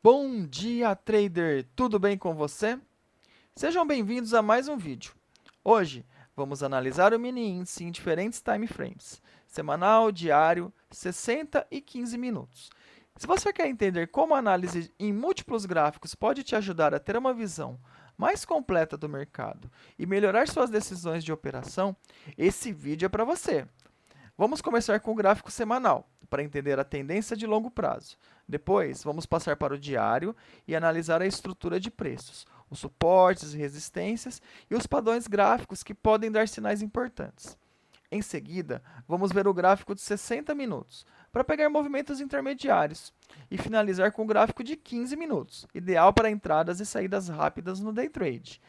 Bom dia, trader! Tudo bem com você? Sejam bem-vindos a mais um vídeo. Hoje, vamos analisar o mini índice em diferentes time frames, semanal, diário, 60 e 15 minutos. Se você quer entender como a análise em múltiplos gráficos pode te ajudar a ter uma visão mais completa do mercado e melhorar suas decisões de operação, esse vídeo é para você. Vamos começar com o gráfico semanal, para entender a tendência de longo prazo. Depois, vamos passar para o diário e analisar a estrutura de preços, os suportes e resistências e os padrões gráficos que podem dar sinais importantes. Em seguida, vamos ver o gráfico de 60 minutos, para pegar movimentos intermediários, e finalizar com o gráfico de 15 minutos, ideal para entradas e saídas rápidas no day trade.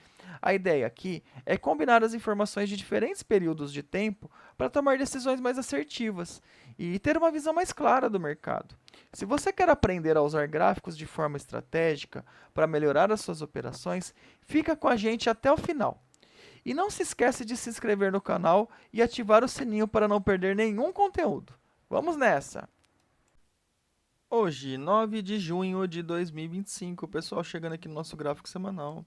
A ideia aqui é combinar as informações de diferentes períodos de tempo para tomar decisões mais assertivas e ter uma visão mais clara do mercado. Se você quer aprender a usar gráficos de forma estratégica para melhorar as suas operações, fica com a gente até o final. E não se esquece de se inscrever no canal e ativar o sininho para não perder nenhum conteúdo. Vamos nessa! Hoje, 9 de junho de 2025, pessoal, chegando aqui no nosso gráfico semanal.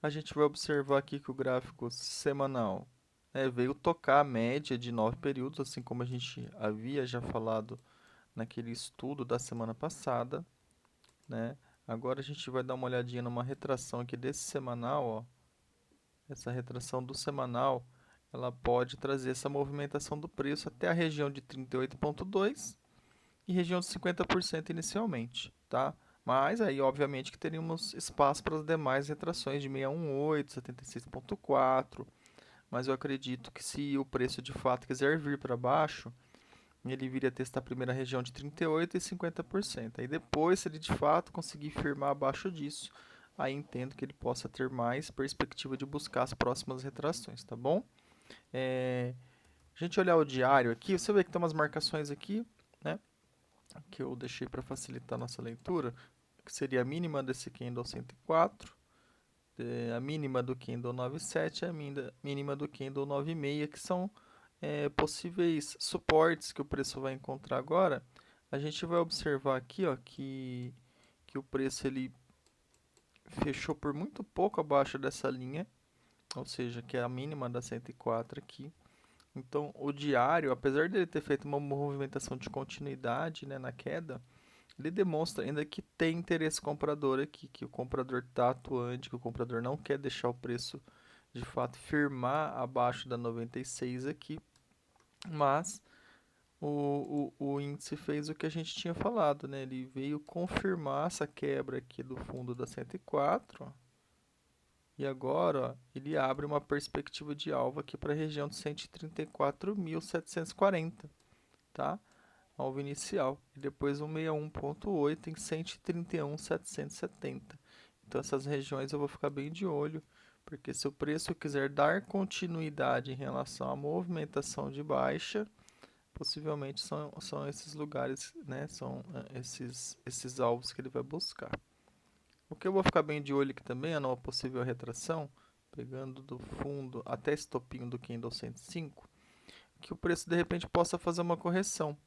A gente vai observar aqui que o gráfico semanal veio tocar a média de 9 períodos, assim como a gente havia já falado naquele estudo da semana passada, né? Agora a gente vai dar uma olhadinha numa retração aqui desse semanal, ó. Essa retração do semanal, ela pode trazer essa movimentação do preço até a região de 38,2 e região de 50% inicialmente, tá? Mas aí, obviamente, que teríamos espaço para as demais retrações de 618, 76,4. Mas eu acredito que se o preço de fato quiser vir para baixo, ele viria testar a primeira região de 38 e 50%. Aí depois, se ele de fato conseguir firmar abaixo disso, aí entendo que ele possa ter mais perspectiva de buscar as próximas retrações, tá bom? A gente olhar o diário aqui, você vê que tem umas marcações aqui, né? Que eu deixei para facilitar a nossa leitura, que seria a mínima desse candle 104, a mínima do candle 97 e a mínima do candle 96, que são possíveis suportes que o preço vai encontrar agora. A gente vai observar aqui, ó, que o preço ele fechou por muito pouco abaixo dessa linha, ou seja, que é a mínima da 104 aqui. Então, o diário, apesar dele ter feito uma movimentação de continuidade, né, na queda, ele demonstra ainda que tem interesse comprador aqui, que o comprador está atuante, que o comprador não quer deixar o preço de fato firmar abaixo da 96 aqui, mas o índice fez o que a gente tinha falado, né? Ele veio confirmar essa quebra aqui do fundo da 104, ó, e agora ó, ele abre uma perspectiva de alvo aqui para a região de 134.740, tá? Alvo inicial. E depois um 61,8 em 131.770. Então essas regiões eu vou ficar bem de olho, porque se o preço quiser dar continuidade em relação à movimentação de baixa, possivelmente são esses lugares, né? São esses alvos que ele vai buscar. O que eu vou ficar bem de olho aqui também é numa possível retração, pegando do fundo até esse topinho do candle 105, que o preço de repente possa fazer uma correção,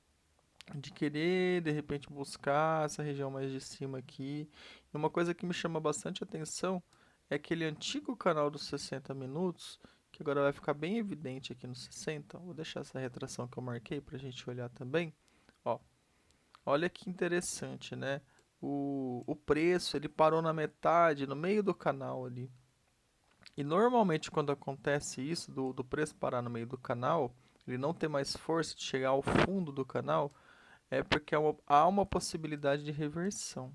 de querer de repente buscar essa região mais de cima aqui. E uma coisa que me chama bastante atenção é aquele antigo canal dos 60 minutos, que agora vai ficar bem evidente aqui no 60. Vou deixar essa retração que eu marquei para a gente olhar também. Ó, olha que interessante, né? O preço ele parou na metade, no meio do canal ali. E normalmente quando acontece isso, do preço parar no meio do canal, ele não ter mais força de chegar ao fundo do canal, é porque há uma possibilidade de reversão,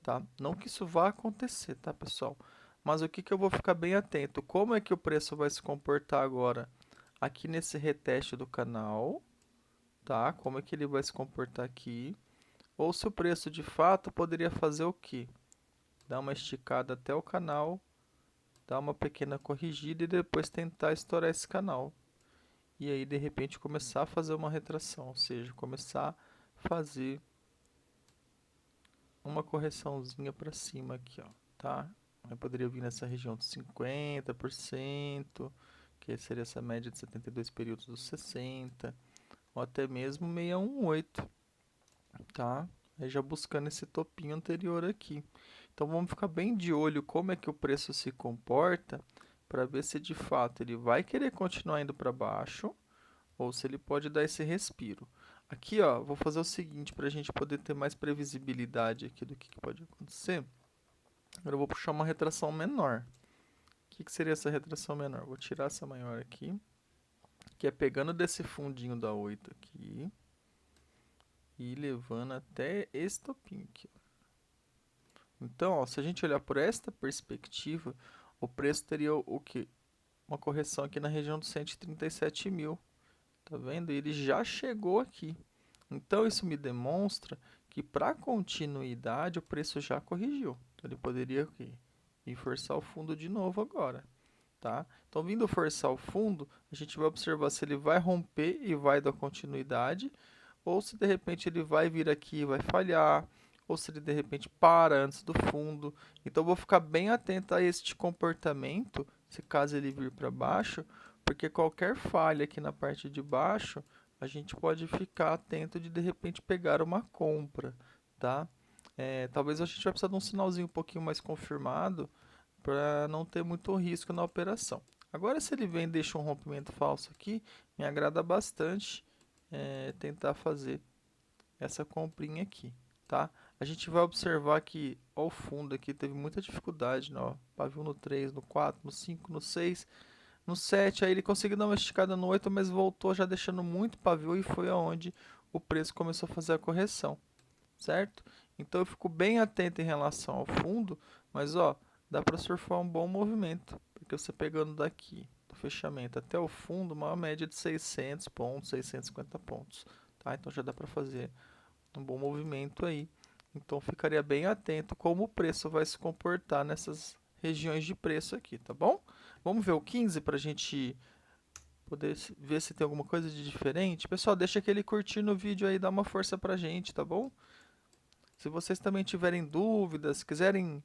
tá? Não que isso vá acontecer, tá, pessoal? Mas o que que eu vou ficar bem atento? Como é que o preço vai se comportar agora aqui nesse reteste do canal, tá? Como é que ele vai se comportar aqui? Ou se o preço de fato poderia fazer o quê? Dar uma esticada até o canal, dar uma pequena corrigida e depois tentar estourar esse canal. E aí, de repente, começar a fazer uma retração, ou seja, começar a fazer uma correçãozinha para cima aqui, ó, tá? Eu poderia vir nessa região de 50%, que seria essa média de 72 períodos dos 60, ou até mesmo 618, tá? Aí já buscando esse topinho anterior aqui. Então vamos ficar bem de olho como é que o preço se comporta para ver se de fato ele vai querer continuar indo para baixo ou se ele pode dar esse respiro. Aqui, ó, vou fazer o seguinte para a gente poder ter mais previsibilidade aqui do que pode acontecer. Agora eu vou puxar uma retração menor. O que seria essa retração menor? Vou tirar essa maior aqui, que é pegando desse fundinho da 8 aqui e levando até esse topinho aqui. Então, ó, se a gente olhar por esta perspectiva, o preço teria o quê? Uma correção aqui na região dos 137 mil. Tá vendo? Ele já chegou aqui. Então, isso me demonstra que para continuidade o preço já corrigiu. Então, ele poderia o quê? Ir forçar o fundo de novo agora. Tá? Então, vindo forçar o fundo, a gente vai observar se ele vai romper e vai dar continuidade, ou se de repente ele vai vir aqui e vai falhar, ou se ele de repente para antes do fundo. Então, eu vou ficar bem atento a este comportamento, se caso ele vir para baixo, porque qualquer falha aqui na parte de baixo, a gente pode ficar atento de repente pegar uma compra, tá? Talvez a gente vai precisar de um sinalzinho um pouquinho mais confirmado, para não ter muito risco na operação. Agora, se ele vem e deixa um rompimento falso aqui, me agrada bastante tentar fazer essa comprinha aqui, tá? A gente vai observar que ao fundo aqui teve muita dificuldade, né? Ó, pavio no 3, no 4, no 5, no 6, no 7, aí ele conseguiu dar uma esticada no 8, mas voltou já deixando muito pavio e foi aonde o preço começou a fazer a correção, certo? Então eu fico bem atento em relação ao fundo, mas ó, dá para surfar um bom movimento, porque você pegando daqui do fechamento até o fundo, uma média de 600 pontos, 650 pontos, tá? Então já dá para fazer um bom movimento aí. Então ficaria bem atento como o preço vai se comportar nessas regiões de preço aqui, tá bom? Vamos ver o 15 para a gente poder ver se tem alguma coisa de diferente. Pessoal, deixa aquele curtir no vídeo aí, dá uma força pra gente, tá bom? Se vocês também tiverem dúvidas, quiserem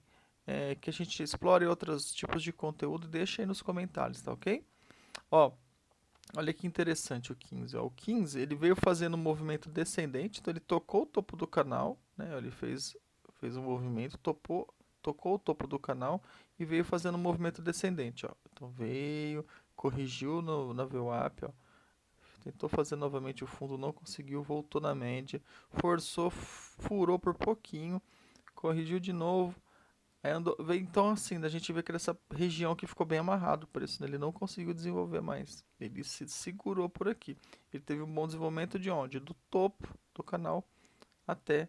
que a gente explore outros tipos de conteúdo, deixa aí nos comentários, tá ok? Ó, olha que interessante o 15. Ó. O 15 ele veio fazendo um movimento descendente, então ele tocou o topo do canal, né? Ele fez um movimento, tocou o topo do canal e veio fazendo um movimento descendente. Ó. Então veio, corrigiu na VWAP, ó. Tentou fazer novamente o fundo, não conseguiu, voltou na média, forçou, furou por pouquinho, corrigiu de novo. Aí andou, então assim, a gente vê que essa região aqui ficou bem amarrado por isso, né? Ele não conseguiu desenvolver mais. Ele se segurou por aqui. Ele teve um bom desenvolvimento de onde? Do topo do canal até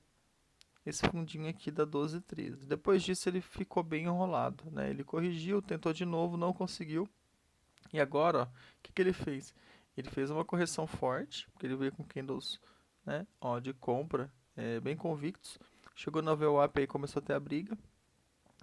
esse fundinho aqui da 12,13. Depois disso ele ficou bem enrolado, né? Ele corrigiu, tentou de novo, não conseguiu. E agora, ó, o que ele fez? Ele fez uma correção forte, porque ele veio com candles, né, ó, de compra, bem convictos. Chegou na VWAP aí, começou a ter a briga.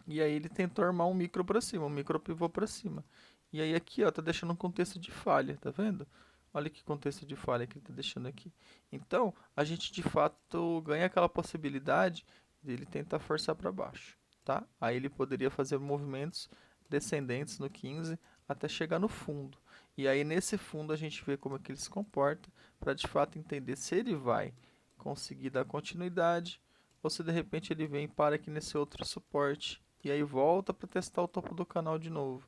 E aí ele tentou armar um micro para cima, um micro pivô para cima. E aí aqui, ó, tá deixando um contexto de falha, tá vendo? Olha que contexto de falha que ele tá deixando aqui. Então, a gente de fato ganha aquela possibilidade dele tentar forçar para baixo, tá? Aí ele poderia fazer movimentos descendentes no 15 até chegar no fundo. E aí nesse fundo a gente vê como é que ele se comporta para de fato entender se ele vai conseguir dar continuidade ou se de repente ele vem e para aqui nesse outro suporte e aí volta para testar o topo do canal de novo.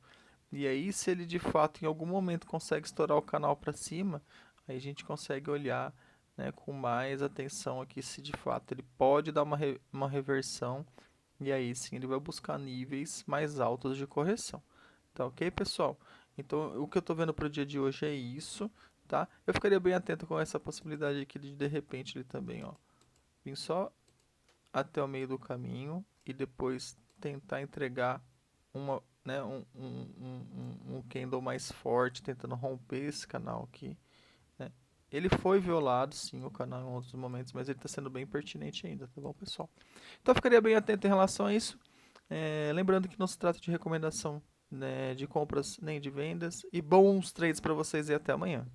E aí, se ele de fato em algum momento consegue estourar o canal para cima, aí a gente consegue olhar, né, com mais atenção aqui se de fato ele pode dar uma reversão e aí sim ele vai buscar níveis mais altos de correção. Tá ok, pessoal? Então, o que eu estou vendo para o dia de hoje é isso, tá? Eu ficaria bem atento com essa possibilidade aqui de repente ele também, ó, vir só até o meio do caminho e depois tentar entregar uma, né, um candle mais forte, tentando romper esse canal aqui, né? Ele foi violado, sim, o canal em outros momentos, mas ele está sendo bem pertinente ainda, tá bom, pessoal? Então, eu ficaria bem atento em relação a isso. Lembrando que não se trata de recomendação, né, de compras nem de vendas. E bons trades para vocês e até amanhã.